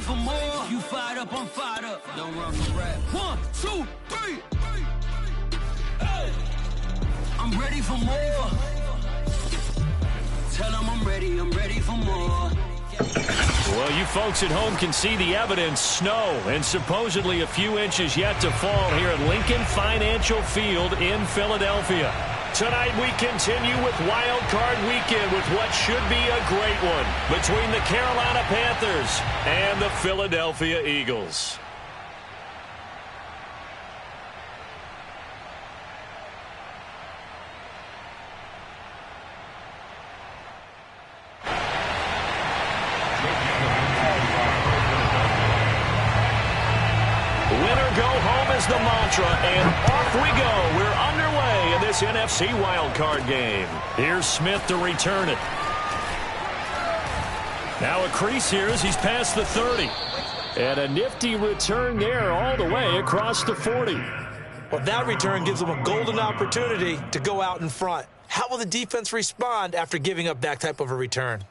for more. You fired up, I'm fired up. Don't run the rap. 1, 2, 3. Hey. I'm ready for more. Tell them I'm ready for more. Well, you folks at home can see the evidence. Snow and supposedly a few inches yet to fall here at Lincoln Financial Field in Philadelphia. Tonight we continue with Wild Card Weekend with what should be a great one between the Carolina Panthers and the Philadelphia Eagles. The mantra, and off we go. We're underway in this NFC wildcard game. Here's Smith to return it. Now a crease here as he's past the 30. And a nifty return there all the way across the 40. Well, that return gives them a golden opportunity to go out in front. How will the defense respond after giving up that type of a return?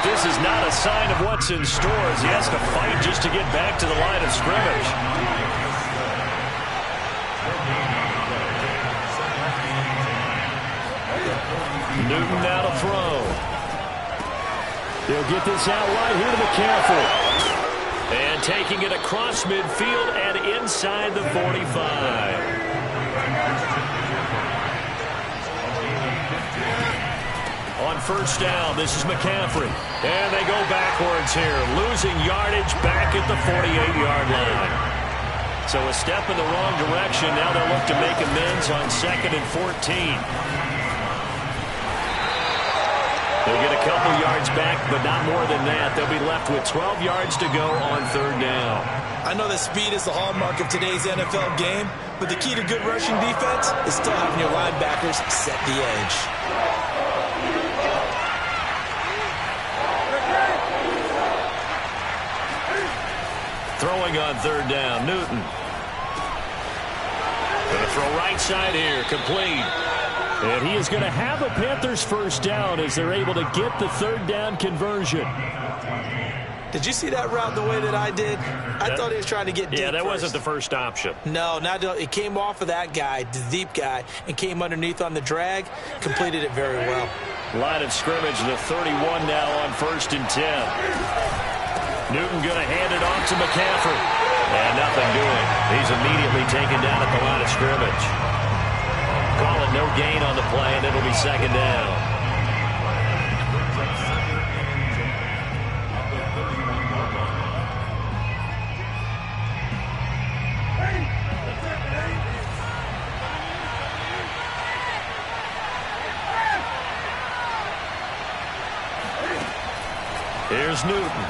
This is not a sign of what's in store as he has to fight just to get back to the line of scrimmage. Newton now to throw. He'll get this out right here to McCaffrey. And taking it across midfield and inside the 45. On first down, this is McCaffrey. And they go backwards here, losing yardage back at the 48-yard line. So a step in the wrong direction. Now they'll look to make amends on 2nd and 14. They'll get a couple yards back, but not more than that. They'll be left with 12 yards to go on 3rd down. I know that speed is the hallmark of today's NFL game, but the key to good rushing defense is still having your linebackers set the edge. Throwing on 3rd down, Newton. Going to throw right side here, complete. And he is going to have a Panthers first down as they're able to get the 3rd down conversion. Did you see that route the way that I did? I thought he was trying to get deep. Yeah, that first. wasn't the first option. No, it came off of that guy, the deep guy, and came underneath on the drag, completed it very well. Line of scrimmage, the 31 now on 1st and 10. Newton going to hand it off to McCaffrey. And nothing doing. He's immediately taken down at the line of scrimmage. Call it no gain on the play, and it'll be 2nd down. Here's Newton.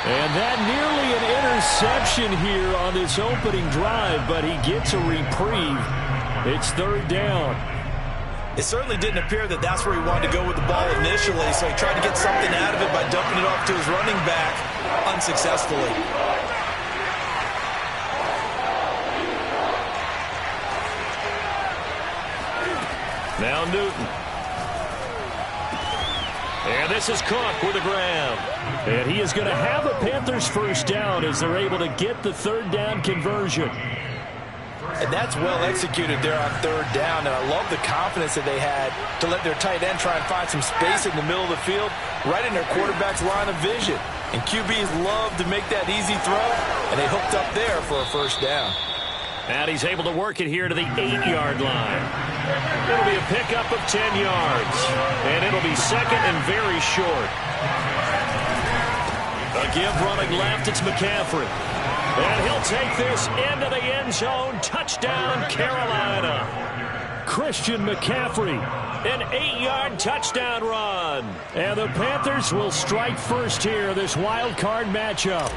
And that nearly an interception here on this opening drive, but he gets a reprieve. It's 3rd down. It certainly didn't appear that that's where he wanted to go with the ball initially, so he tried to get something out of it by dumping it off to his running back unsuccessfully. Now Newton. And this is Cook with the ground. And he is going to have a Panthers first down as they're able to get the 3rd down conversion. And that's well executed there on 3rd down. And I love the confidence that they had to let their tight end try and find some space in the middle of the field, right in their quarterback's line of vision. And QBs love to make that easy throw, and they hooked up there for a first down. And he's able to work it here to the 8-yard line. It'll be a pickup of 10 yards. And it'll be 2nd and very short. A give running left, it's McCaffrey. And he'll take this into the end zone. Touchdown, Carolina. Christian McCaffrey, an 8-yard touchdown run. And the Panthers will strike first here, this wild card matchup.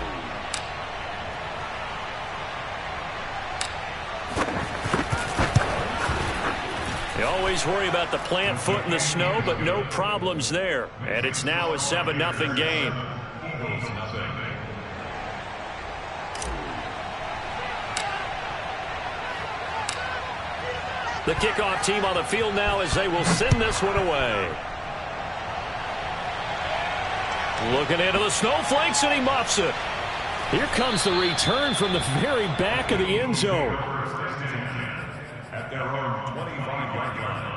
always worry about the plant foot in the snow, but no problems there. And it's now a 7-0 game. The kickoff team on the field now as they will send this one away. Looking into the snowflakes, and he muffs it. Here comes the return from the very back of the end zone. At their own 25-yard line.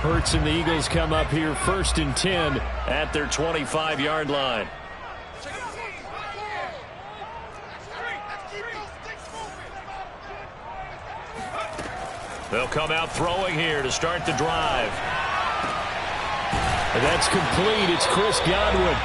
Hurts and the Eagles come up here 1st and 10 at their 25-yard line. They'll come out throwing here to start the drive. And that's complete. It's Chris Godwin.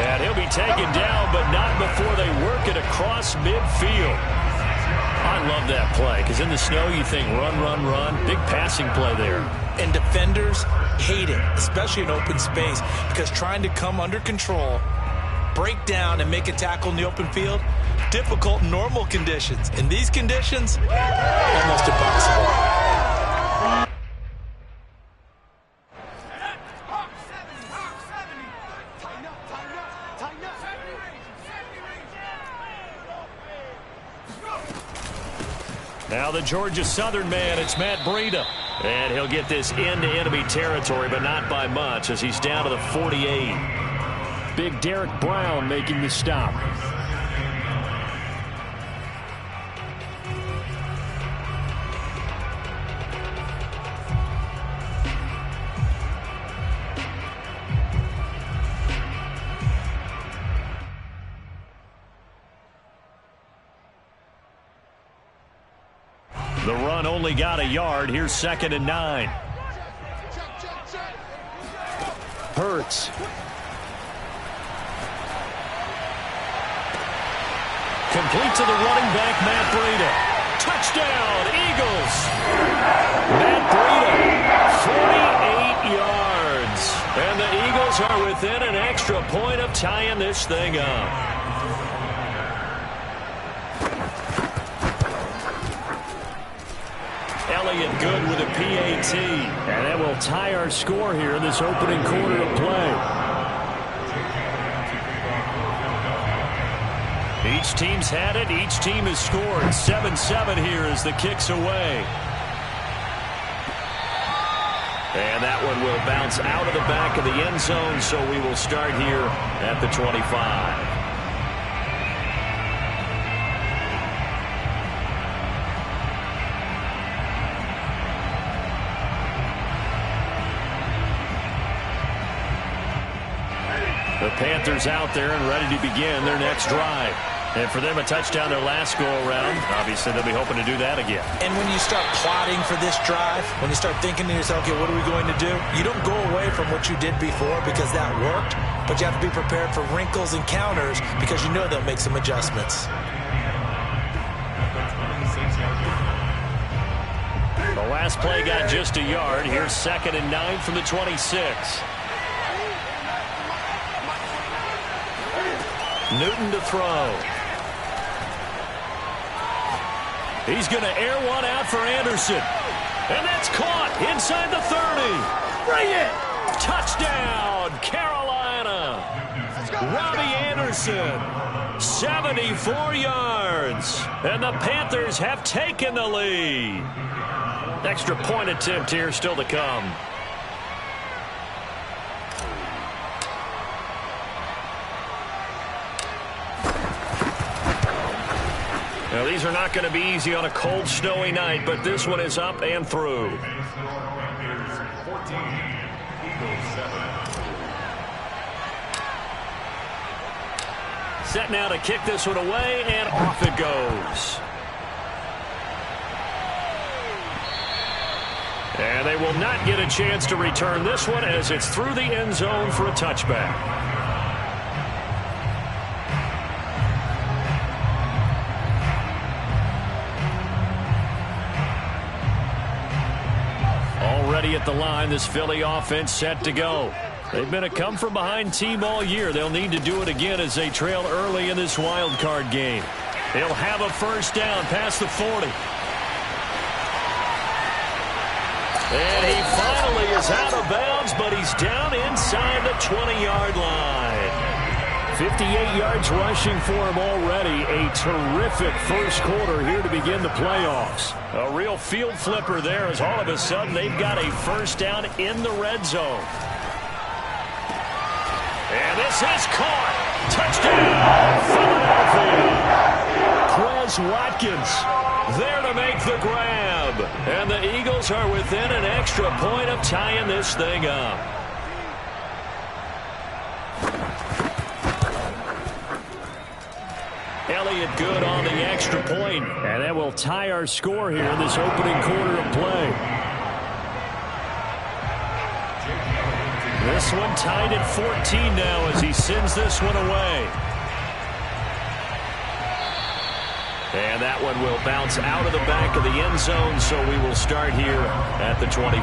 And he'll be taken down, but not before they work it across midfield. I love that play, because in the snow you think run, run, run. Big passing play there. And defenders hate it, especially in open space, because trying to come under control, break down, and make a tackle in the open field, difficult in normal conditions. In these conditions, almost impossible. Now the Georgia Southern man, it's Matt Breida. And he'll get this into enemy territory, but not by much, as he's down to the 48. Big Derek Brown making the stop. The run only got a yard. Here's 2nd and 9. Hurts. Complete to the running back, Matt Breida. Touchdown, Eagles. Matt Breida, 48 yards. And the Eagles are within an extra point of tying this thing up. Elliott good with a PAT. And that will tie our score here in this opening quarter of play. Each team's had it. Each team has scored. 7-7 here as the kick's away. And that one will bounce out of the back of the end zone, so we will start here at the 25. The Panthers out there and ready to begin their next drive. And for them, a touchdown their last go-around. Obviously, they'll be hoping to do that again. And when you start plotting for this drive, when you start thinking to yourself, okay, what are we going to do? You don't go away from what you did before because that worked, but you have to be prepared for wrinkles and counters because you know they'll make some adjustments. The last play got just a yard. Here's 2nd and 9 from the 26. Newton to throw. He's going to air one out for Anderson. And that's caught inside the 30. Bring it! Touchdown, Carolina. Robbie Anderson, 74 yards. And the Panthers have taken the lead. Extra point attempt here still to come. Now, these are not going to be easy on a cold, snowy night, but this one is up and through. Set now to kick this one away, and off it goes. And they will not get a chance to return this one as it's through the end zone for a touchback. Already at the line, this Philly offense set to go. They've been a come-from-behind team all year. They'll need to do it again as they trail early in this wild card game. They'll have a first down past the 40. And he finally is out of bounds, but he's down inside the 20-yard line. 58 yards rushing for him already. A terrific first quarter here to begin the playoffs. A real field flipper there as all of a sudden they've got a first down in the red zone. And this is caught. Touchdown, Philadelphia. Quez Watkins there to make the grab. And the Eagles are within an extra point of tying this thing up. Elliott good on the extra point. And that will tie our score here in this opening quarter of play. This one tied at 14 now as he sends this one away. And that one will bounce out of the back of the end zone, so we will start here at the 25.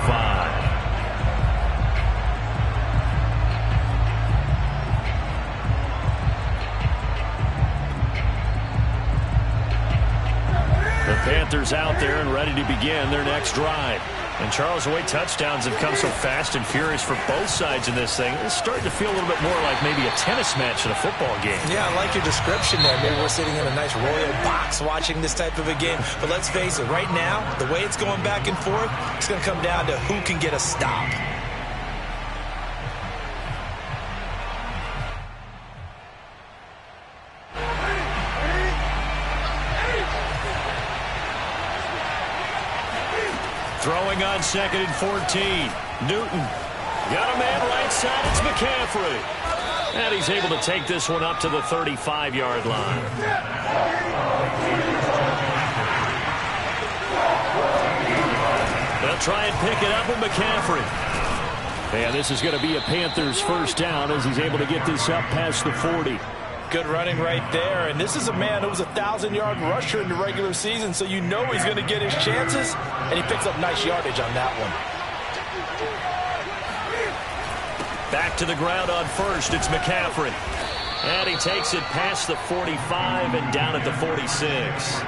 The Panthers out there and ready to begin their next drive. And Charles, the way touchdowns have come so fast and furious for both sides in this thing, it's starting to feel a little bit more like maybe a tennis match in a football game. Yeah, I like your description there. Maybe we're sitting in a nice royal box watching this type of a game. But let's face it, right now, the way it's going back and forth, it's going to come down to who can get a stop. Throwing on 2nd and 14. Newton got a man right side. It's McCaffrey. And he's able to take this one up to the 35-yard line. They'll try and pick it up with McCaffrey. And this is going to be a Panthers first down as he's able to get this up past the 40. Good running right there. And this is a man who was a 1,000-yard rusher in the regular season, so you know he's going to get his chances. And he picks up nice yardage on that one. Back to the ground on first. It's McCaffrey. And he takes it past the 45 and down at the 46.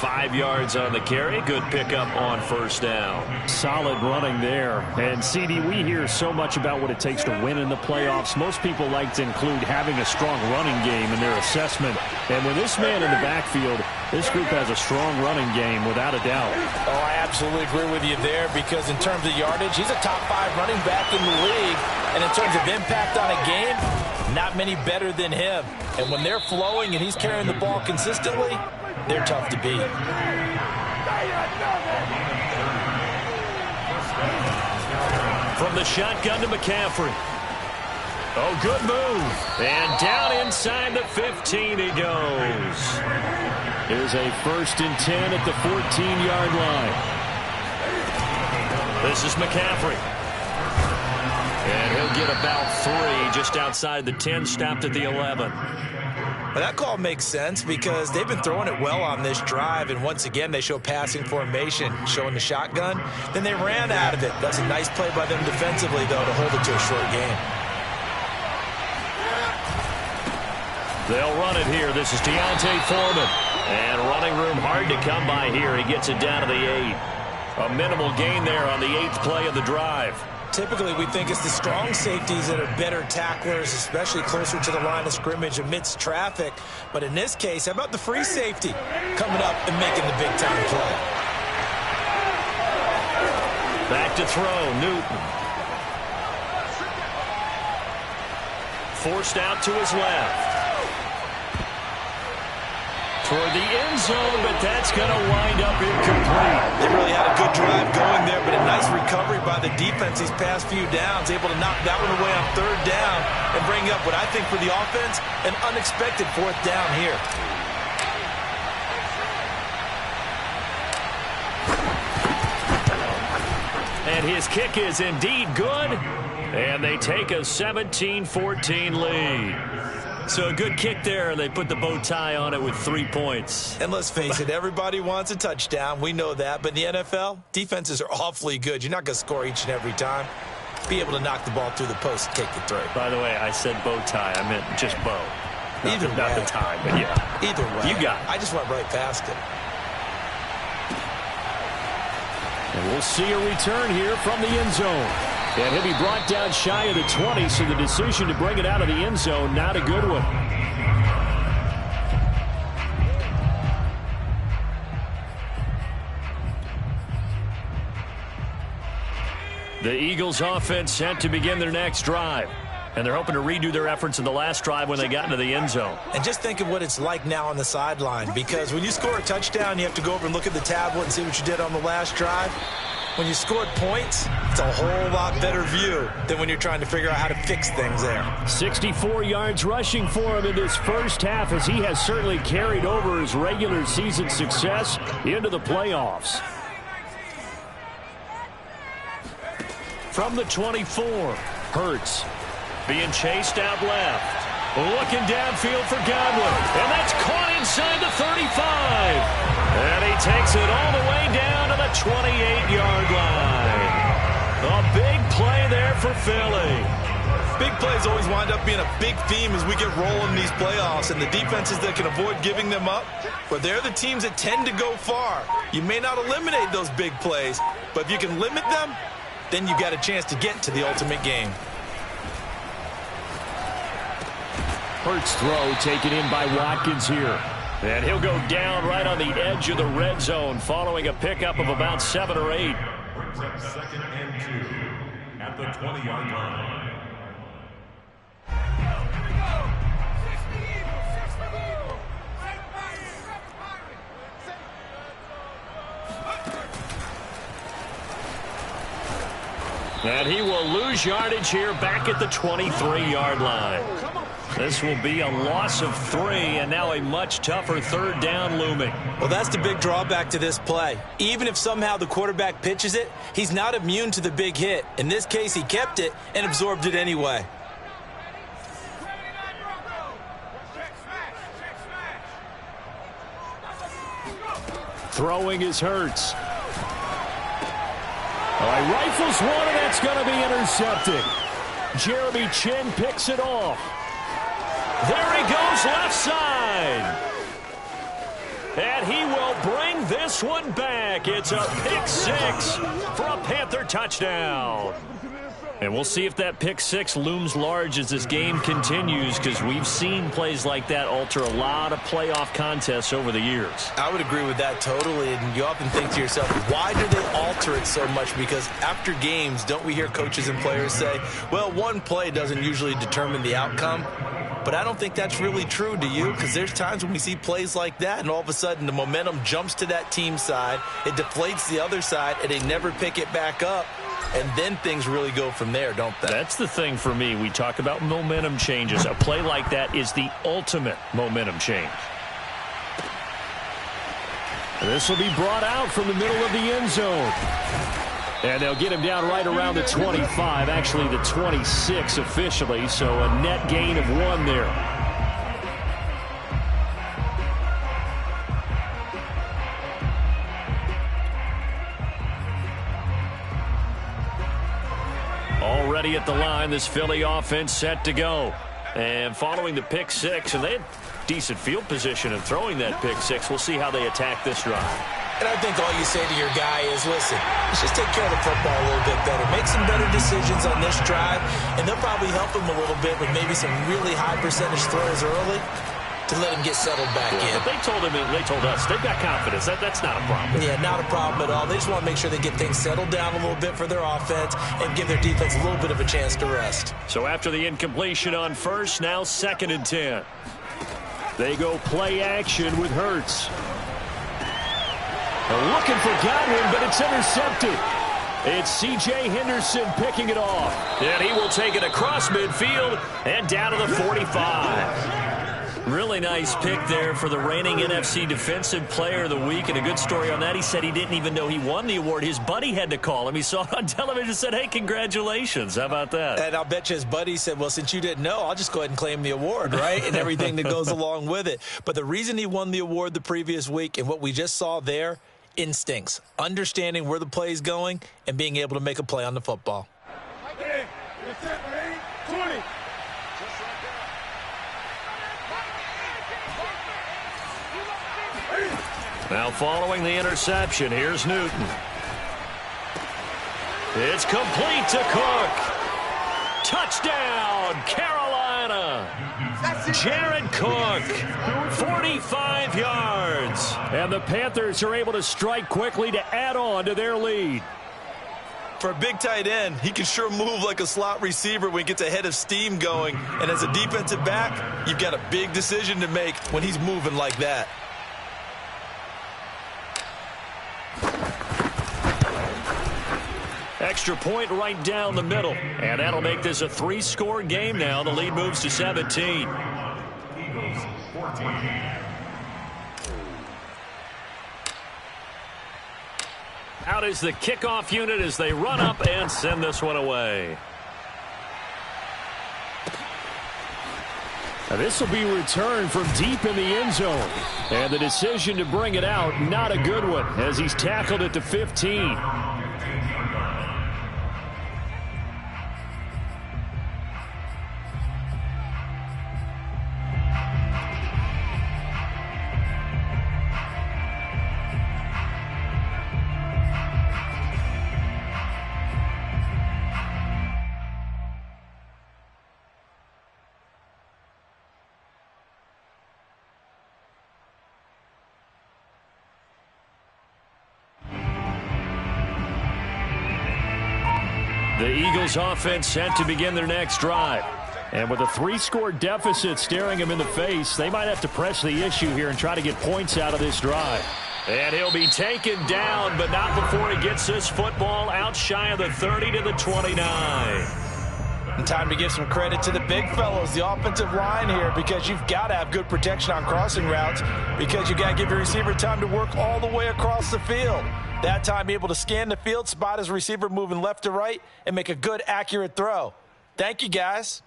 5 yards on the carry. Good pickup on first down. Solid running there. And, CD, we hear so much about what it takes to win in the playoffs. Most people like to include having a strong running game in their assessment. And with this man in the backfield, this group has a strong running game without a doubt. Oh, I absolutely agree with you there because in terms of yardage, he's a top 5 running back in the league. And in terms of impact on a game, not many better than him. And when they're flowing and he's carrying the ball consistently, they're tough to beat. From the shotgun to McCaffrey. Oh, good move. And down inside the 15 he goes. Here's a 1st and 10 at the 14-yard line. This is McCaffrey. And he'll get about 3 just outside the 10, stopped at the 11. Well, that call makes sense because they've been throwing it well on this drive, and once again they show passing formation, showing the shotgun. Then they ran out of it. That's a nice play by them defensively, though, to hold it to a short game. They'll run it here. This is Deontay Foreman. And running room hard to come by here. He gets it down to the 8. A minimal gain there on the 8th play of the drive. Typically, we think it's the strong safeties that are better tacklers, especially closer to the line of scrimmage amidst traffic. But in this case, how about the free safety coming up and making the big-time play? Back to throw, Newton. Forced out to his left. Toward the end zone, but that's going to wind up incomplete. They really had a good drive going there, but a nice recovery by the defense these past few downs, able to knock that one away on 3rd down and bring up what I think for the offense, an unexpected 4th down here. And his kick is indeed good, and they take a 17-14 lead. So a good kick there, and they put the bow tie on it with 3 points. And let's face it, everybody wants a touchdown. We know that. But in the NFL, defenses are awfully good. You're not going to score each and every time. be able to knock the ball through the post and take the three. By the way, I said bow tie. I meant just bow. Not the tie, but yeah. Either way. You got it. I just went right past it. And we'll see a return here from the end zone. And he'll be brought down shy of the 20, so the decision to bring it out of the end zone, not a good one. The Eagles offense set to begin their next drive. And they're hoping to redo their efforts in the last drive when they got into the end zone. And just think of what it's like now on the sideline, because when you score a touchdown, you have to go over and look at the tablet and see what you did on the last drive. When you scored points, it's a whole lot better view than when you're trying to figure out how to fix things there. 64 yards rushing for him in this first half, as he has certainly carried over his regular season success into the playoffs. From the 24, Hurts being chased out left. Looking downfield for Godwin. And that's caught inside the 35. And he takes it all the way down to the 28-yard line. A big play there for Philly. Big plays always wind up being a big theme as we get rolling in these playoffs, and the defenses that can avoid giving them up, but they're the teams that tend to go far. You may not eliminate those big plays, but if you can limit them, then you got a chance to get to the ultimate game. Hurts throw taken in by Watkins here. And he'll go down right on the edge of the red zone following a pickup of about 7 or 8. Brings up 2nd and 2 at the 20-yard line. And he will lose yardage here back at the 23-yard line. This will be a loss of 3, and now a much tougher 3rd down looming. Well, that's the big drawback to this play. Even if somehow the quarterback pitches it, he's not immune to the big hit. In this case, he kept it and absorbed it anyway. Throwing is Hurts. He rifles one, and that's going to be intercepted. Jeremy Chin picks it off. There he goes left side. And he will bring this one back. It's a pick 6 for a Panther touchdown. And we'll see if that pick 6 looms large as this game continues, because we've seen plays like that alter a lot of playoff contests over the years. I would agree with that totally, and you often think to yourself, why do they alter it so much? Because after games, don't we hear coaches and players say, well, one play doesn't usually determine the outcome? But I don't think that's really true, do you? Because there's times when we see plays like that, and all of a sudden the momentum jumps to that team side, it deflates the other side, and they never pick it back up. And then things really go from there, don't they? That's the thing for me. We talk about momentum changes. A play like that is the ultimate momentum change. And this will be brought out from the middle of the end zone. And they'll get him down right around the 25, actually the 26 officially, so a net gain of 1 there. Already at the line, this Philly offense set to go. And following the pick 6, and they had decent field position in throwing that pick 6. We'll see how they attack this drive. And I think all you say to your guy is, listen, let's just take care of the football a little bit better. Make some better decisions on this drive, and they'll probably help him a little bit with maybe some really high percentage throws early to let him get settled back in. But they told him, and they told us, they've got confidence. That's not a problem. Yeah, not a problem at all. They just want to make sure they get things settled down a little bit for their offense and give their defense a little bit of a chance to rest. So after the incompletion on first, now 2nd and 10. They go play action with Hurts. They're looking for Godwin, but it's intercepted. It's C.J. Henderson picking it off. And he will take it across midfield and down to the 45. Really nice pick there for the reigning NFC Defensive Player of the Week, and a good story on that. He said he didn't even know he won the award. His buddy had to call him. He saw it on television and said, hey, congratulations. How about that? And I'll bet you his buddy said, well, since you didn't know, I'll just go ahead and claim the award, right? And everything that goes along with it. But the reason he won the award the previous week and what we just saw there, instincts, understanding where the play is going and being able to make a play on the football. Now following the interception, here's Newton. It's complete to Cook. Touchdown, Carolina. Jared Cook, 45 yards. And the Panthers are able to strike quickly to add on to their lead. For a big tight end, he can sure move like a slot receiver when he gets a head of steam going. And as a defensive back, you've got a big decision to make when he's moving like that. Extra point right down the middle. And that'll make this a 3-score game now. The lead moves to 17. Eagles 14. Out is the kickoff unit as they run up and send this one away. Now this will be returned from deep in the end zone. And the decision to bring it out, not a good one, as he's tackled at the 15. The Eagles offense set to begin their next drive. And with a 3-score deficit staring them in the face, they might have to press the issue here and try to get points out of this drive. And he'll be taken down, but not before he gets this football out shy of the 30 to the 29. And time to give some credit to the big fellows, the offensive line here, because you've got to have good protection on crossing routes, because you've got to give your receiver time to work all the way across the field. That time able to scan the field, spot his receiver moving left to right, and make a good, accurate throw. Thank you, guys.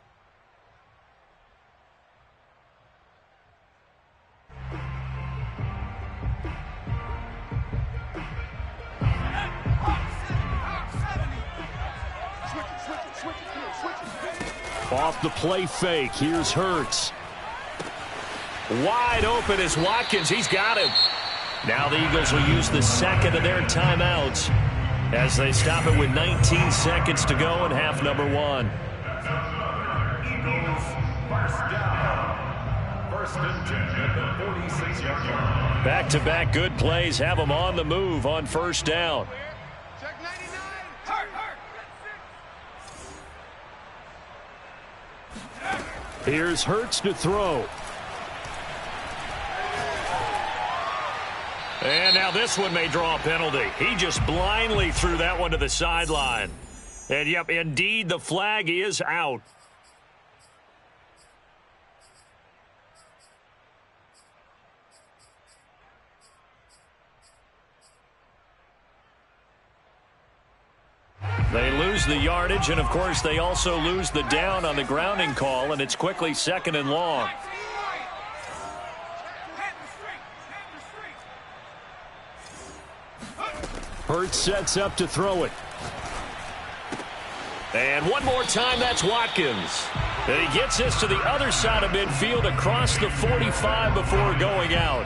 Off the play fake, here's Hurts. Wide open is Watkins, he's got him. Now the Eagles will use the second of their timeouts as they stop it with 19 seconds to go in half number 1. Eagles first down. First and 10 at the 46-yard line. Back-to-back good plays have them on the move on first down. Check 99. Hurt. Here's Hurts to throw. And now this one may draw a penalty. He just blindly threw that one to the sideline. And, yep, indeed, the flag is out. They lose the yardage, and, of course, they also lose the down on the grounding call, and it's quickly 2nd and long. Hurts sets up to throw it. And one more time, that's Watkins. And he gets this to the other side of midfield across the 45 before going out.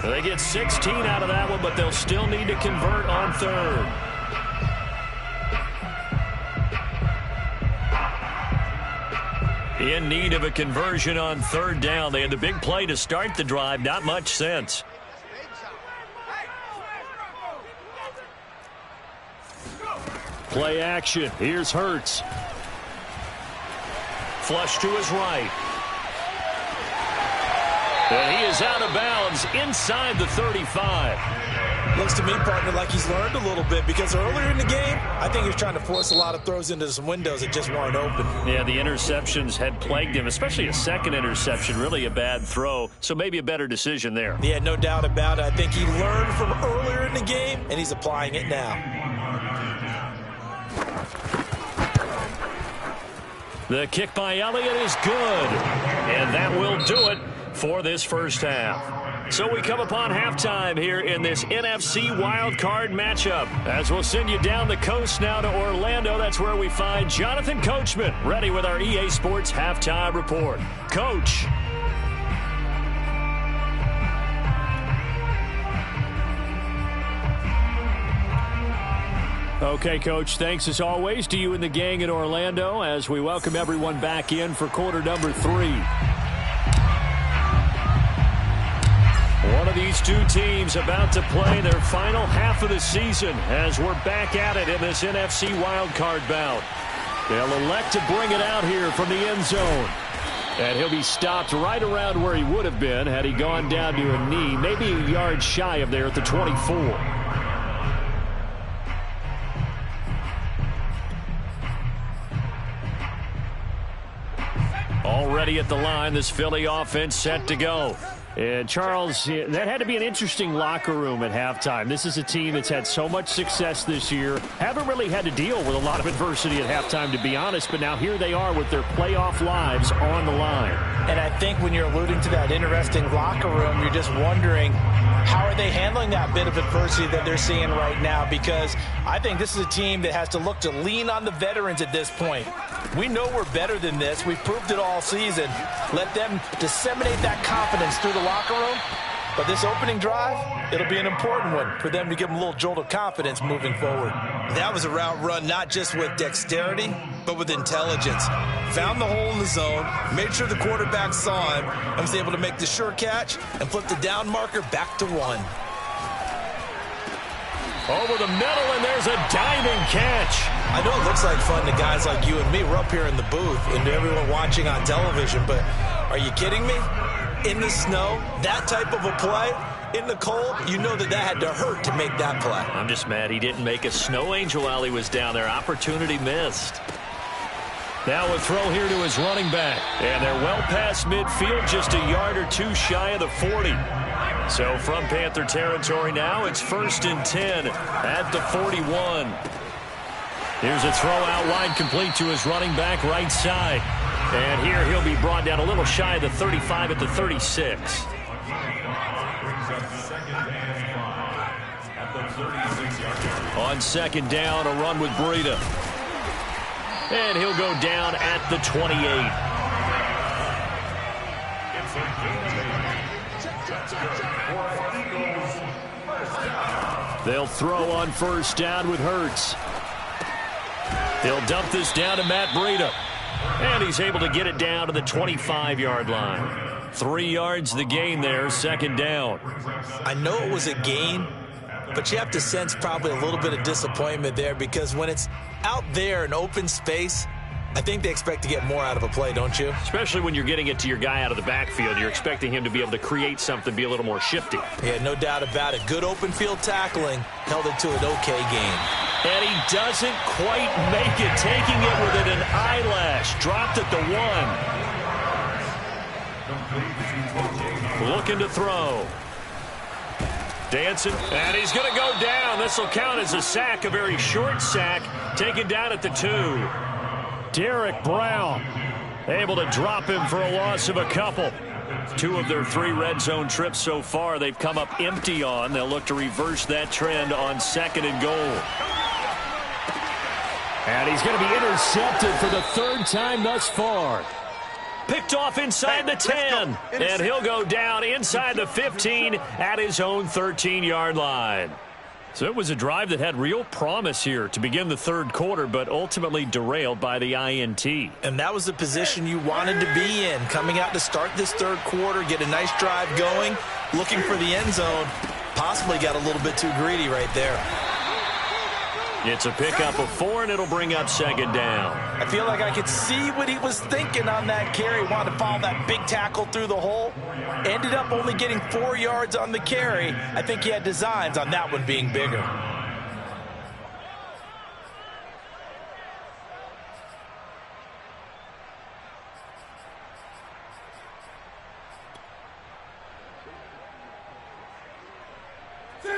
They get 16 out of that one, but they'll still need to convert on third. In need of a conversion on third down. They had the big play to start the drive. Not much sense. Play action. Here's Hurts. Flush to his right. And he is out of bounds inside the 35. Looks to me, partner, like he's learned a little bit, because earlier in the game, I think he was trying to force a lot of throws into some windows that just weren't open. Yeah, the interceptions had plagued him, especially a second interception, really a bad throw, so maybe a better decision there. Yeah, no doubt about it. I think he learned from earlier in the game, and he's applying it now. The kick by Elliott is good, and that will do it for this first half. So we come upon halftime here in this NFC Wildcard matchup. As we'll send you down the coast now to Orlando, that's where we find Jonathan Coachman ready with our EA Sports Halftime Report. Coach. Okay, Coach, thanks as always to you and the gang in Orlando as we welcome everyone back in for quarter number 3. One of these two teams about to play their final half of the season as we're back at it in this NFC wildcard bout. They'll elect to bring it out here from the end zone. And he'll be stopped right around where he would have been had he gone down to a knee, maybe a yard shy of there at the 24. Already at the line, this Philly offense set to go. And, Charles, that had to be an interesting locker room at halftime. This is a team that's had so much success this year. Haven't really had to deal with a lot of adversity at halftime, to be honest. But now here they are with their playoff lives on the line. And I think when you're alluding to that interesting locker room, you're just wondering how are they handling that bit of adversity that they're seeing right now? Because I think this is a team that has to look to lean on the veterans at this point. We know we're better than this. We've proved it all season. Let them disseminate that confidence through the locker room. But this opening drive, it'll be an important one for them to give them a little jolt of confidence moving forward. That was a route run not just with dexterity, but with intelligence. Found the hole in the zone, made sure the quarterback saw him, and was able to make the sure catch and flip the down marker back to 1. Over the middle, and there's a diving catch. I know it looks like fun to guys like you and me. We're up here in the booth and to everyone watching on television, but are you kidding me? In the snow, that type of a play, in the cold, you know that had to hurt to make that play. I'm just mad he didn't make a snow angel while he was down there. Opportunity missed. Now a throw here to his running back. And they're well past midfield, just a yard or two shy of the 40. So from Panther territory now, it's 1st and 10 at the 41. Here's a throw out wide, complete to his running back right side. And here he'll be brought down a little shy of the 35 at the 36. On second down, a run with Breida. And he'll go down at the 28. They'll throw on first down with Hurts. He'll dump this down to Matt Breida. And he's able to get it down to the 25-yard line. 3 yards the gain there, second down. I know it was a gain, but you have to sense probably a little bit of disappointment there because when it's out there in open space, I think they expect to get more out of a play, don't you? Especially when you're getting it to your guy out of the backfield. You're expecting him to be able to create something, be a little more shifty. Yeah, no doubt about it. Good open field tackling held it to an okay game. And he doesn't quite make it, taking it within an eyelash. Dropped at the 1. Looking to throw. Dancing, and he's going to go down. This will count as a sack, a very short sack, taken down at the 2. Derek Brown able to drop him for a loss of a couple. 2 of their 3 red zone trips so far they've come up empty on. They'll look to reverse that trend on 2nd and goal. And he's going to be intercepted for the 3rd time thus far. Picked off inside the 10. And he'll go down inside the 15 at his own 13-yard line. So it was a drive that had real promise here to begin the 3rd quarter, but ultimately derailed by the INT. And that was the position you wanted to be in, coming out to start this 3rd quarter, get a nice drive going, looking for the end zone. Possibly got a little bit too greedy right there. It's a pickup of 4, and it'll bring up 2nd down. I feel like I could see what he was thinking on that carry. Wanted to follow that big tackle through the hole. Ended up only getting 4 yards on the carry. I think he had designs on that one being bigger.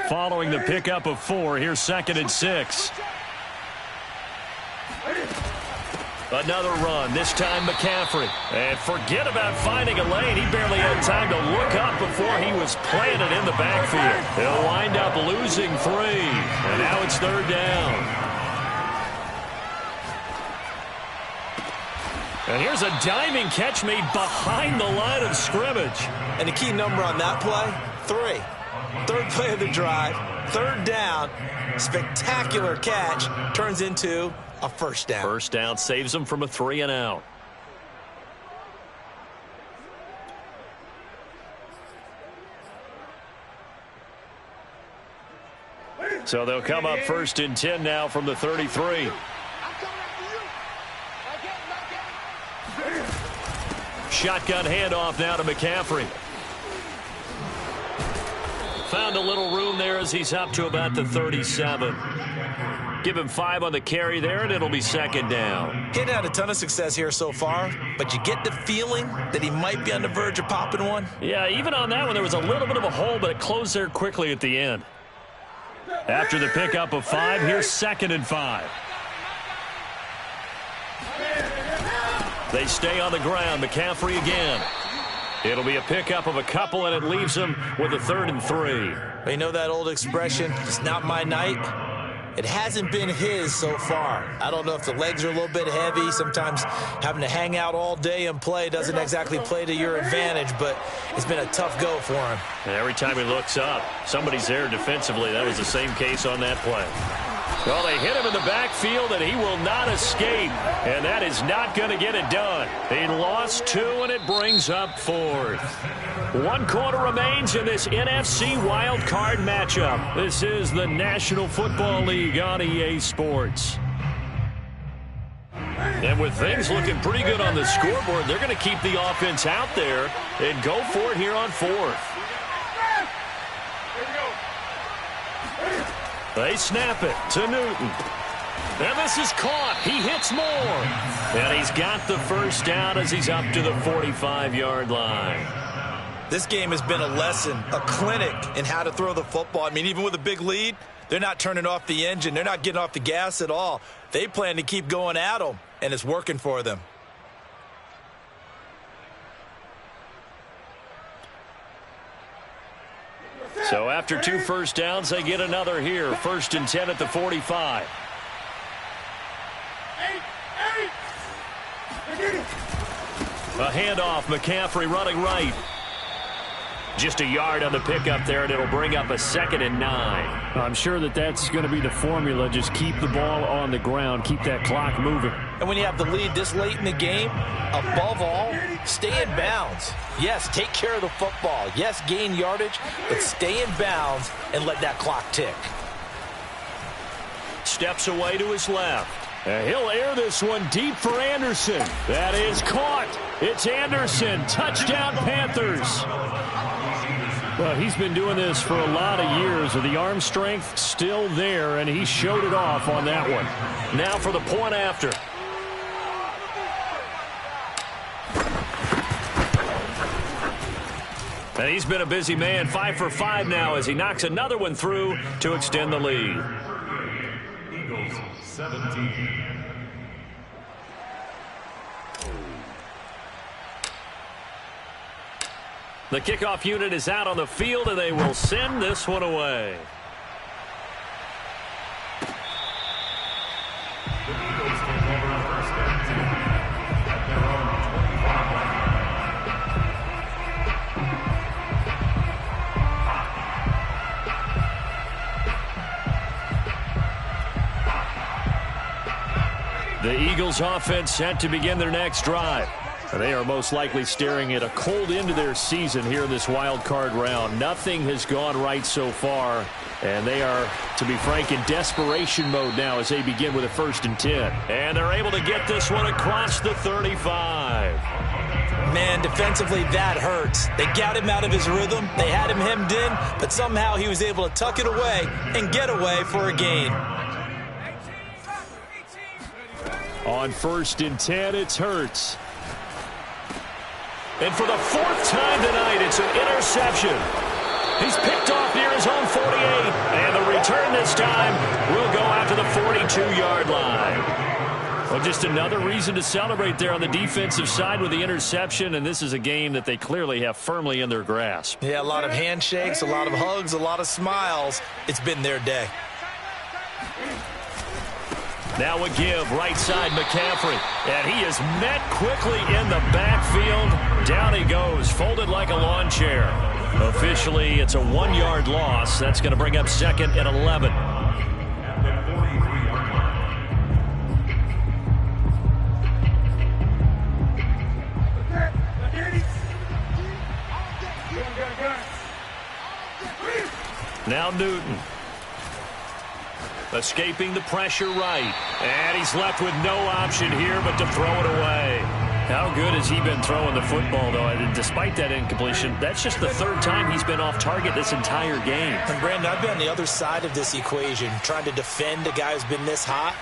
Following the pickup of 4, here's 2nd and 6. Another run, this time McCaffrey. And forget about finding a lane. He barely had time to look up before he was planted in the backfield. He'll wind up losing 3. And now it's 3rd down. And here's a diving catch made behind the line of scrimmage. And the key number on that play, 3. 3rd play of the drive, 3rd down. Spectacular catch turns into a 1st down. 1st down saves him from a 3-and-out. So they'll come up 1st and 10 now from the 33. Shotgun handoff now to McCaffrey. Found a little room there as he's up to about the 37. Give him 5 on the carry there, and it'll be 2nd down. He's had a ton of success here so far, but you get the feeling that he might be on the verge of popping one. Yeah, even on that one, there was a little bit of a hole, but it closed there quickly at the end. After the pickup of 5, here's 2nd and 5. They stay on the ground. McCaffrey again. It'll be a pickup of a couple, and it leaves him with a 3rd and 3. You know that old expression, it's not my night? It hasn't been his so far. I don't know if the legs are a little bit heavy. Sometimes having to hang out all day and play doesn't exactly play to your advantage, but it's been a tough go for him. And every time he looks up, somebody's there defensively. That was the same case on that play. Well, they hit him in the backfield, and he will not escape. And that is not going to get it done. He lost 2, and it brings up 4th. 1 quarter remains in this NFC Wildcard matchup. This is the National Football League on EA Sports. And with things looking pretty good on the scoreboard, they're going to keep the offense out there and go for it here on 4th. They snap it to Newton. And this is caught. He hits more. And he's got the 1st down as he's up to the 45-yard line. This game has been a lesson, a clinic in how to throw the football. I mean, even with a big lead, they're not turning off the engine. They're not getting off the gas at all. They plan to keep going at them, and it's working for them. So after 2 1st downs, they get another here. 1st and 10 at the 45. A handoff, McCaffrey running right. Just a yard on the pickup there, and it'll bring up a 2nd and 9. I'm sure that's going to be the formula. Just keep the ball on the ground. Keep that clock moving. And when you have the lead this late in the game, above all, stay in bounds. Yes, take care of the football. Yes, gain yardage, but stay in bounds and let that clock tick. Steps away to his left. And he'll air this one deep for Anderson. That is caught. It's Anderson. Touchdown, Panthers. Well, he's been doing this for a lot of years. The arm strength still there, and he showed it off on that one. Now for the point after. And he's been a busy man. 5 for 5 now as he knocks another one through to extend the lead. Eagles 17. The kickoff unit is out on the field, and they will send this one away. The Eagles take over 1st and 10 at their own 25. The Eagles offense set to begin their next drive. They are most likely staring at a cold end to their season here in this wild card round. Nothing has gone right so far, and they are, to be frank, in desperation mode now as they begin with a 1st and 10. And they're able to get this one across the 35. Man, defensively, that hurts. They got him out of his rhythm. They had him hemmed in, but somehow he was able to tuck it away and get away for a gain. On 1st and 10, it's Hurts. And for the 4th time tonight, it's an interception. He's picked off near his own 48. And the return this time will go out to the 42-yard line. Well, just another reason to celebrate there on the defensive side with the interception, and this is a game that they clearly have firmly in their grasp. Yeah, a lot of handshakes, a lot of hugs, a lot of smiles. It's been their day. Now a give, right side McCaffrey. And he is met quickly in the backfield. Down he goes, folded like a lawn chair. Officially, it's a 1-yard loss. That's going to bring up second and 11. Now Newton. Escaping the pressure right. And he's left with no option here but to throw it away. How good has he been throwing the football, though? And despite that incompletion, that's just the third time he's been off target this entire game. And, Brandon, I've been on the other side of this equation, trying to defend a guy who's been this hot,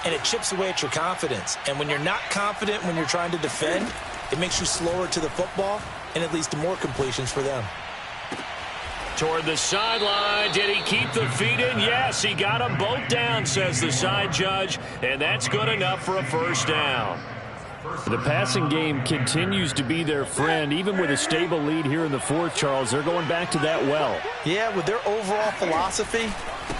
and it chips away at your confidence. And when you're not confident when you're trying to defend, it makes you slower to the football, and it leads to more completions for them. Toward the sideline. Did he keep the feet in? Yes, he got them both down, says the side judge, and that's good enough for a first down. The passing game continues to be their friend. Even with a stable lead here in the fourth, Charles, they're going back to that well. Yeah, with their overall philosophy,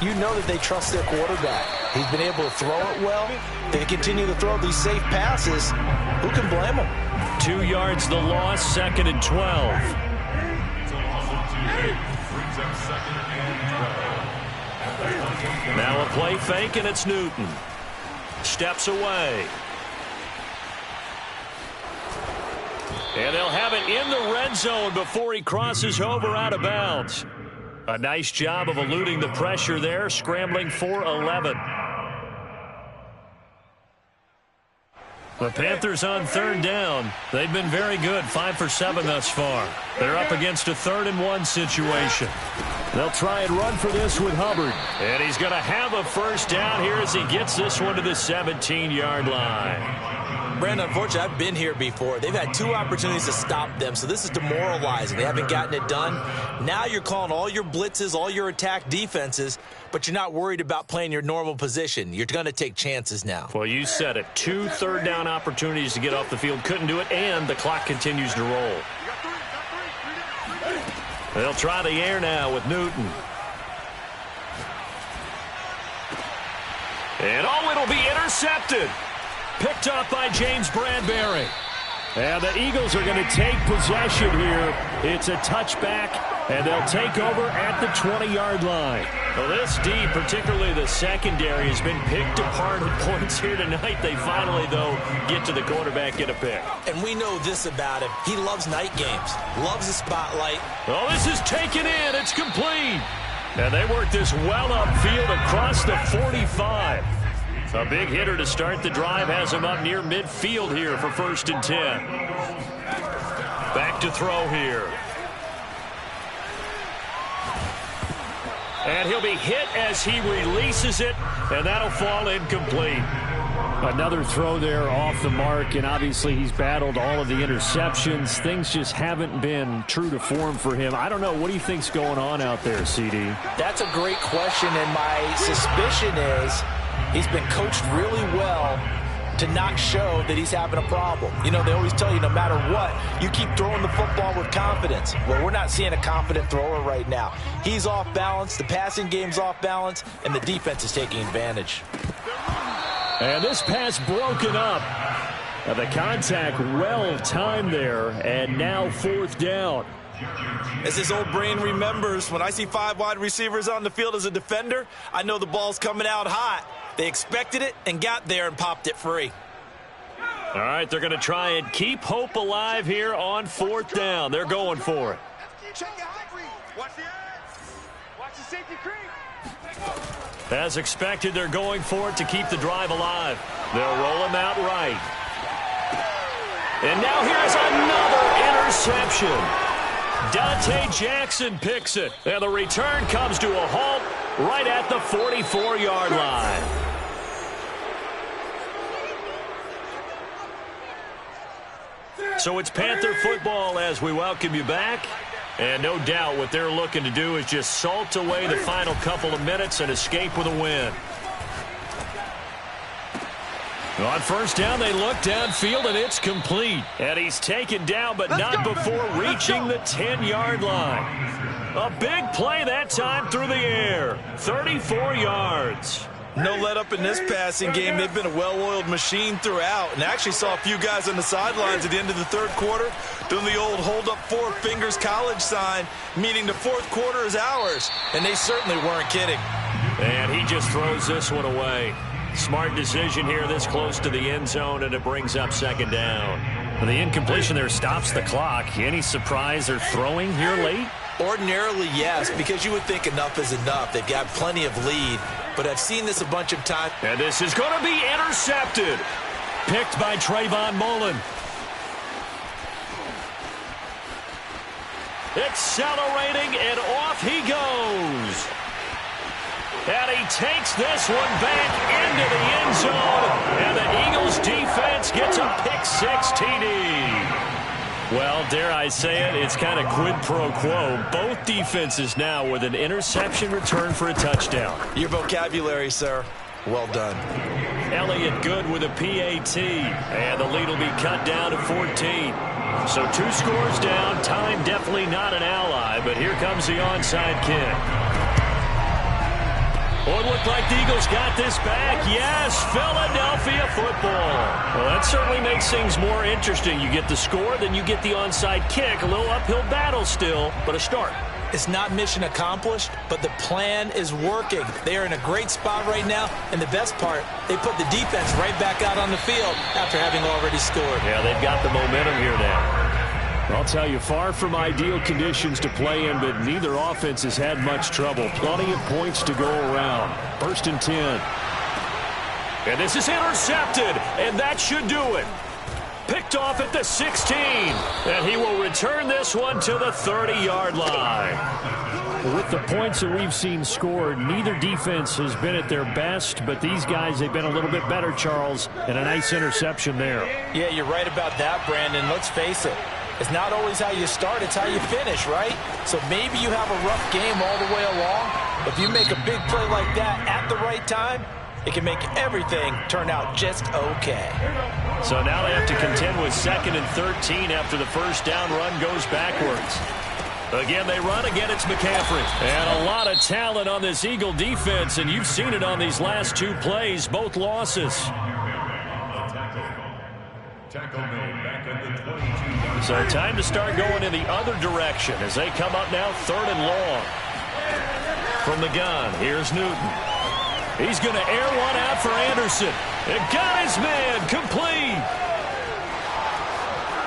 you know that they trust their quarterback. He's been able to throw it well. They continue to throw these safe passes. Who can blame them? 2 yards the loss, second and 12. Now a play fake, and it's Newton. Steps away. And they'll have it in the red zone before he crosses over out of bounds. A nice job of eluding the pressure there, scrambling for 11. The Panthers on third down. They've been very good, 5 for 7 thus far. They're up against a 3rd and 1 situation. They'll try and run for this with Hubbard. And he's going to have a first down here as he gets this one to the 17-yard line. Brandon, unfortunately, I've been here before. They've had 2 opportunities to stop them, so this is demoralizing. They haven't gotten it done. Now you're calling all your blitzes, all your attack defenses, but you're not worried about playing your normal position. You're going to take chances now. Well, you said it. 2 third-down opportunities to get off the field. Couldn't do it, and the clock continues to roll. They'll try the air now with Newton. And, oh, it'll be intercepted. Picked up by James Bradbury. And the Eagles are going to take possession here. It's a touchback, and they'll take over at the 20-yard line. Well, this D, particularly the secondary, has been picked apart at points here tonight. They finally, though, get to the quarterback, get a pick. And we know this about him. He loves night games, loves the spotlight. Oh, this is taken in. It's complete. And they work this well upfield across the 45. A big hitter to start the drive has him up near midfield here for 1st and 10. Back to throw here. And he'll be hit as he releases it, and that'll fall incomplete. Another throw there off the mark, and obviously he's battled all of the interceptions. Things just haven't been true to form for him. I don't know. What do you think's going on out there, CD? That's a great question, and my suspicion is he's been coached really well to not show that he's having a problem. You know, they always tell you no matter what, you keep throwing the football with confidence. Well, we're not seeing a confident thrower right now. He's off balance, the passing game's off balance, and the defense is taking advantage. And this pass broken up. The contact well timed there, and now 4th down. As his old brain remembers, when I see 5 wide receivers on the field as a defender, I know the ball's coming out hot. They expected it and got there and popped it free. All right, they're going to try and keep hope alive here on 4th down. They're going for it. Check the high creep. Watch the ass. Watch the safety creep. As expected, they're going for it to keep the drive alive. They'll roll him out right. And now here's another interception. Dante Jackson picks it. And the return comes to a halt right at the 44-yard line. So it's Panther football as we welcome you back. And no doubt what they're looking to do is just salt away the final couple of minutes and escape with a win. On first down, they look downfield, and it's complete. And he's taken down, but not before reaching the 10-yard line. A big play that time through the air. 34 yards. No let up in this passing game. They've been a well-oiled machine throughout. And actually saw a few guys on the sidelines at the end of the third quarter doing the old hold up four fingers college sign, meaning the fourth quarter is ours. And they certainly weren't kidding. And he just throws this one away. Smart decision here this close to the end zone, and it brings up second down. And the incompletion there stops the clock. Any surprise they're throwing here late? Ordinarily, yes, because you would think enough is enough. They've got plenty of lead, but I've seen this a bunch of times. And this is going to be intercepted. Picked by Trayvon Mullen. Accelerating, and off he goes. And he takes this one back into the end zone. And the Eagles defense gets a pick-six TD. Well, dare I say it, it's kind of quid pro quo. Both defenses now with an interception return for a touchdown. Your vocabulary, sir. Well done. Elliott Good with a PAT. And the lead will be cut down to 14. So 2 scores down. Time definitely not an ally, but here comes the onside kick. Oh, it looked like the Eagles got this back. Yes, Philadelphia football. Well, that certainly makes things more interesting. You get the score, then you get the onside kick. A little uphill battle still, but a start. It's not mission accomplished, but the plan is working. They are in a great spot right now, and the best part, they put the defense right back out on the field after having already scored. Yeah, they've got the momentum here now. I'll tell you, far from ideal conditions to play in, but neither offense has had much trouble. Plenty of points to go around. 1st and 10. And this is intercepted, and that should do it. Picked off at the 16, and he will return this one to the 30-yard line. With the points that we've seen scored, neither defense has been at their best, but these guys have been a little bit better, Charles, and a nice interception there. Yeah, you're right about that, Brandon. Let's face it. It's not always how you start, it's how you finish, right? So maybe you have a rough game all the way along, but if you make a big play like that at the right time, it can make everything turn out just okay. So now they have to contend with 2nd and 13 after the first down run goes backwards. Again, they run. Again, it's McCaffrey. And a lot of talent on this Eagle defense, and you've seen it on these last 2 plays, both losses. So time to start going in the other direction as they come up now 3rd and long. From the gun, here's Newton. He's going to air one out for Anderson. It got his man complete.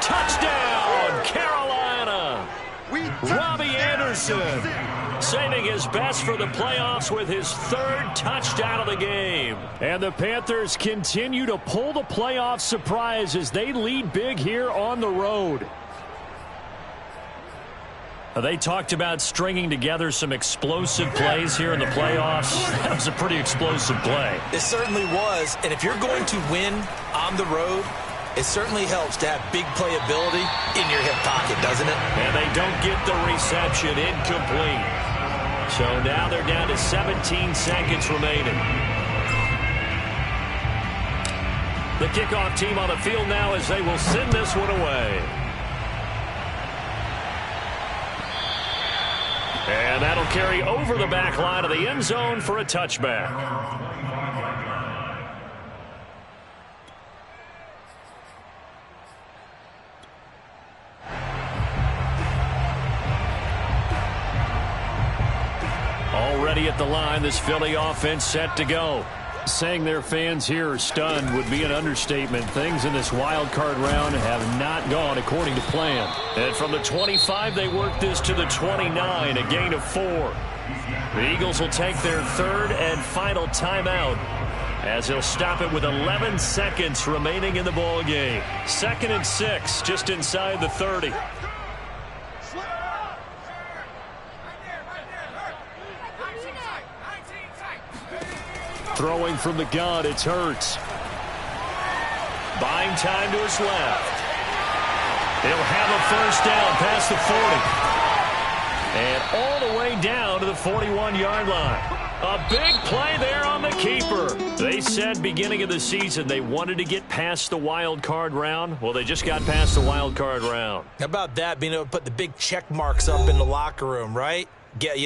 Touchdown, Carolina. Robbie Anderson saving his best for the playoffs with his 3rd touchdown of the game. And the Panthers continue to pull the playoff surprise as they lead big here on the road. They talked about stringing together some explosive plays here in the playoffs. That was a pretty explosive play. It certainly was, and if you're going to win on the road, it certainly helps to have big playability in your hip pocket, doesn't it? And they don't get the reception. Incomplete. So now they're down to 17 seconds remaining. The kickoff team on the field now as they will send this one away. And that'll carry over the back line of the end zone for a touchback. Already at the line, this Philly offense set to go. Saying their fans here are stunned would be an understatement. Things in this wild card round have not gone according to plan. And from the 25, they work this to the 29, a gain of 4. The Eagles will take their 3rd and final timeout as they'll stop it with 11 seconds remaining in the ball game. 2nd and 6, just inside the 30. Throwing from the gun, it's Hurts. Buying time to his left. He'll have a first down past the 40. And all the way down to the 41-yard line. A big play there on the keeper. They said beginning of the season they wanted to get past the wild card round. Well, they just got past the wild card round. How about that, being able to put the big check marks up in the locker room, right? Get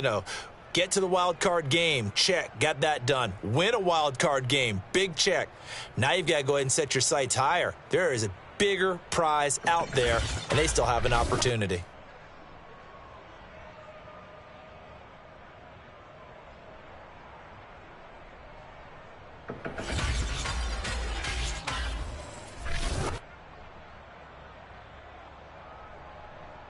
to the wild card game, check, got that done. Win a wild card game, big check. Now you've got to go ahead and set your sights higher. There is a bigger prize out there, and they still have an opportunity.